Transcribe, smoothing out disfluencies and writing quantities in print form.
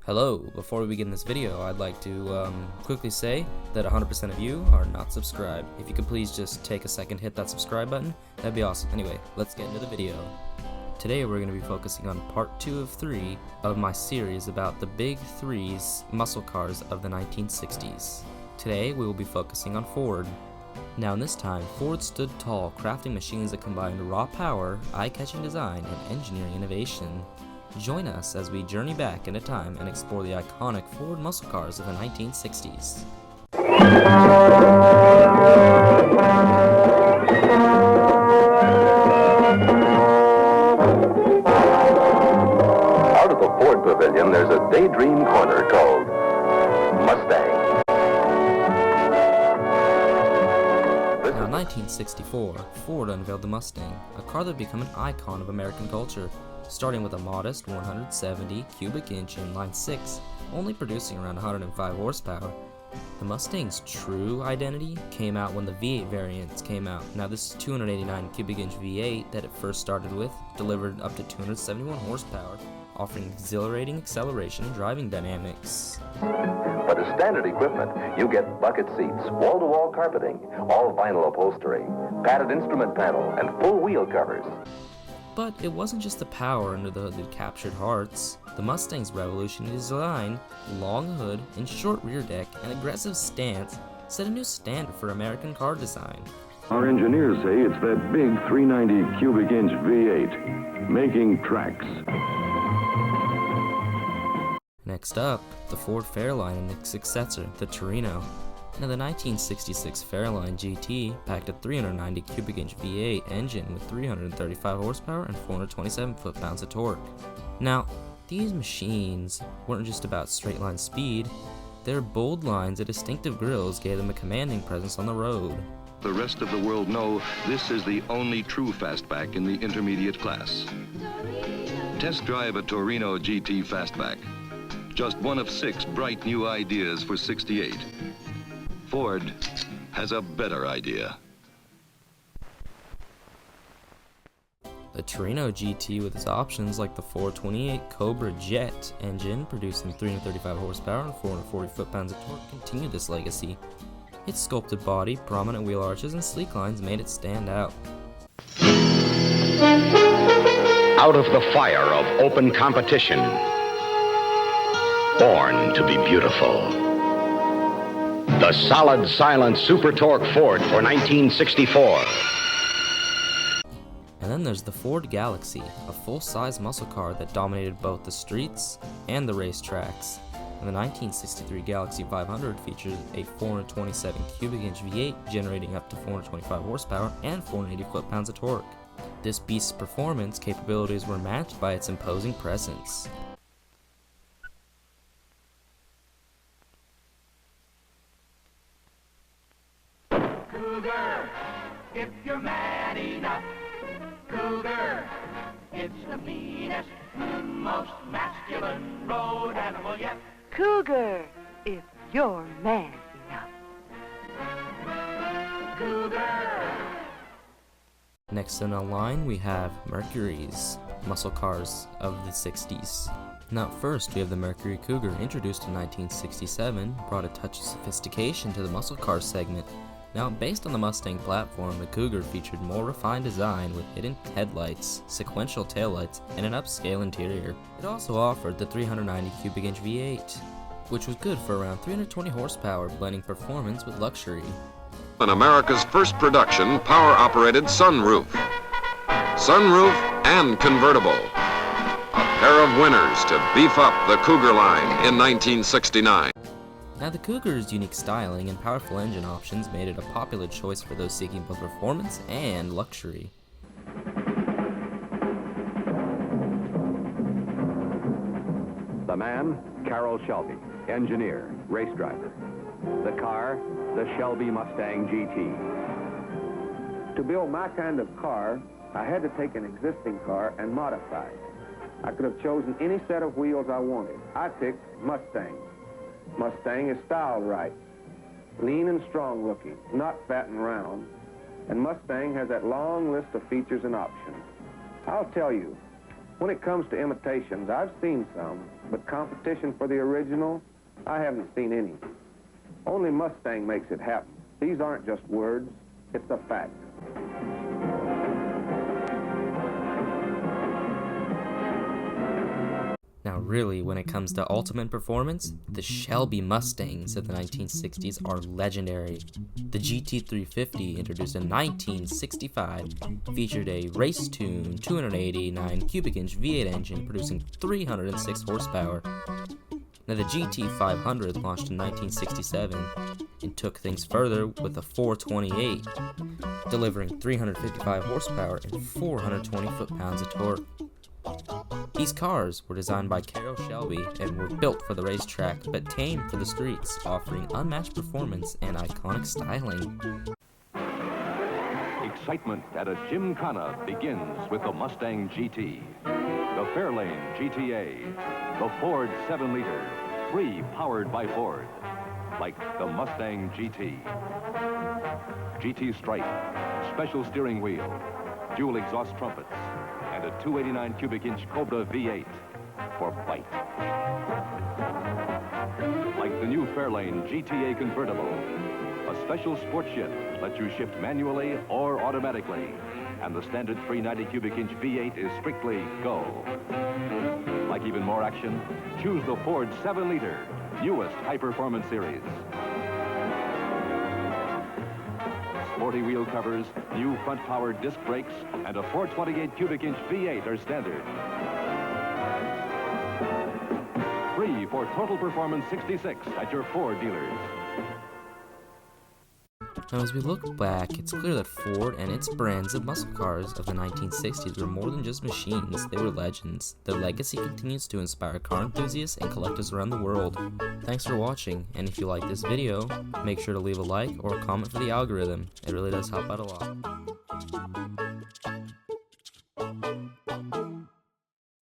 Hello, before we begin this video, I'd like to quickly say that 100% of you are not subscribed. If you could please just take a second, hit that subscribe button, that'd be awesome. Anyway, let's get into the video. Today we're going to be focusing on part 2 of 3 of my series about the big threes muscle cars of the 1960s. Today we will be focusing on Ford. Now in this time, Ford stood tall, crafting machines that combined raw power, eye-catching design, and engineering innovation. Join us as we journey back into time and explore the iconic Ford muscle cars of the 1960s. Out of the Ford Pavilion, there's a daydream corner called Mustang. Now in 1964, Ford unveiled the Mustang, a car that would become an icon of American culture. Starting with a modest 170 cubic inch inline 6, only producing around 105 horsepower. The Mustang's true identity came out when the V8 variants came out. Now this 289 cubic inch V8 that it first started with delivered up to 271 horsepower, offering exhilarating acceleration and driving dynamics. But as standard equipment, you get bucket seats, wall-to-wall carpeting, all vinyl upholstery, padded instrument panel, and full wheel covers. But it wasn't just the power under the hood that captured hearts. The Mustang's revolutionary design, long hood and short rear deck, and aggressive stance set a new standard for American car design. Our engineers say it's that big 390 cubic inch V8 making tracks. Next up, the Ford Fairlane and its successor, the Torino. Now the 1966 Fairlane GT packed a 390 cubic inch V8 engine with 335 horsepower and 427 foot-pounds of torque. Now, these machines weren't just about straight line speed, their bold lines and distinctive grills gave them a commanding presence on the road. The rest of the world know this is the only true fastback in the intermediate class. Test drive a Torino GT fastback. Just one of 6 bright new ideas for '68. Ford has a better idea. The Torino GT with its options like the 428 Cobra Jet engine producing 335 horsepower and 440 foot-pounds of torque continued this legacy. Its sculpted body, prominent wheel arches, and sleek lines made it stand out. Out of the fire of open competition, born to be beautiful. The solid, silent Super Torque Ford for 1964. And then there's the Ford Galaxy, a full-size muscle car that dominated both the streets and the racetracks. And the 1963 Galaxy 500 features a 427 cubic inch V8 generating up to 425 horsepower and 480 foot-pounds of torque. This beast's performance capabilities were matched by its imposing presence. Cougar, if you're mad enough, Cougar, it's the meanest, most masculine road animal yet. Cougar, if you're mad enough. Cougar. Next in our line we have Mercury's muscle cars of the 60s. Now first we have the Mercury Cougar, introduced in 1967, brought a touch of sophistication to the muscle car segment. Now, based on the Mustang platform, the Cougar featured more refined design with hidden headlights, sequential taillights, and an upscale interior. It also offered the 390 cubic inch V8, which was good for around 320 horsepower, blending performance with luxury. And America's first production power-operated sunroof. Sunroof and convertible. A pair of winners to beef up the Cougar line in 1969. Now the Cougar's unique styling and powerful engine options made it a popular choice for those seeking both performance and luxury. The man, Carroll Shelby, engineer, race driver. The car, the Shelby Mustang GT. To build my kind of car, I had to take an existing car and modify it. I could have chosen any set of wheels I wanted. I picked Mustang. Mustang is styled right, lean and strong looking, not fat and round. And Mustang has that long list of features and options. I'll tell you, When it comes to imitations, I've seen some, but competition for the original, I haven't seen any. Only Mustang makes it happen. These aren't just words, it's a fact. Now really, when it comes to ultimate performance, the Shelby Mustangs of the 1960s are legendary. The GT350, introduced in 1965, featured a race-tuned 289 cubic inch V8 engine producing 306 horsepower. Now the GT500 launched in 1967 and took things further with a 428, delivering 355 horsepower and 420 foot-pounds of torque. These cars were designed by Carroll Shelby and were built for the racetrack, but tame for the streets, offering unmatched performance and iconic styling. Excitement at a Gymkhana begins with the Mustang GT, the Fairlane GTA, the Ford 7-liter, 3 powered by Ford, like the Mustang GT. GT stripe, special steering wheel, dual exhaust trumpets, and a 289 cubic inch Cobra V8 for bite. Like the new Fairlane GTA convertible, a special sport shift lets you shift manually or automatically, and the standard 390 cubic inch V8 is strictly go. Like even more action, choose the Ford 7-liter, newest high-performance series. Sporty wheel covers, new front-powered disc brakes, and a 428 cubic inch V8 are standard. Free for Total Performance 66 at your Ford dealers. Now as we look back, it's clear that Ford and its brands of muscle cars of the 1960s were more than just machines, they were legends. Their legacy continues to inspire car enthusiasts and collectors around the world. Thanks for watching, and if you like this video, make sure to leave a like or a comment for the algorithm. It really does help out a lot.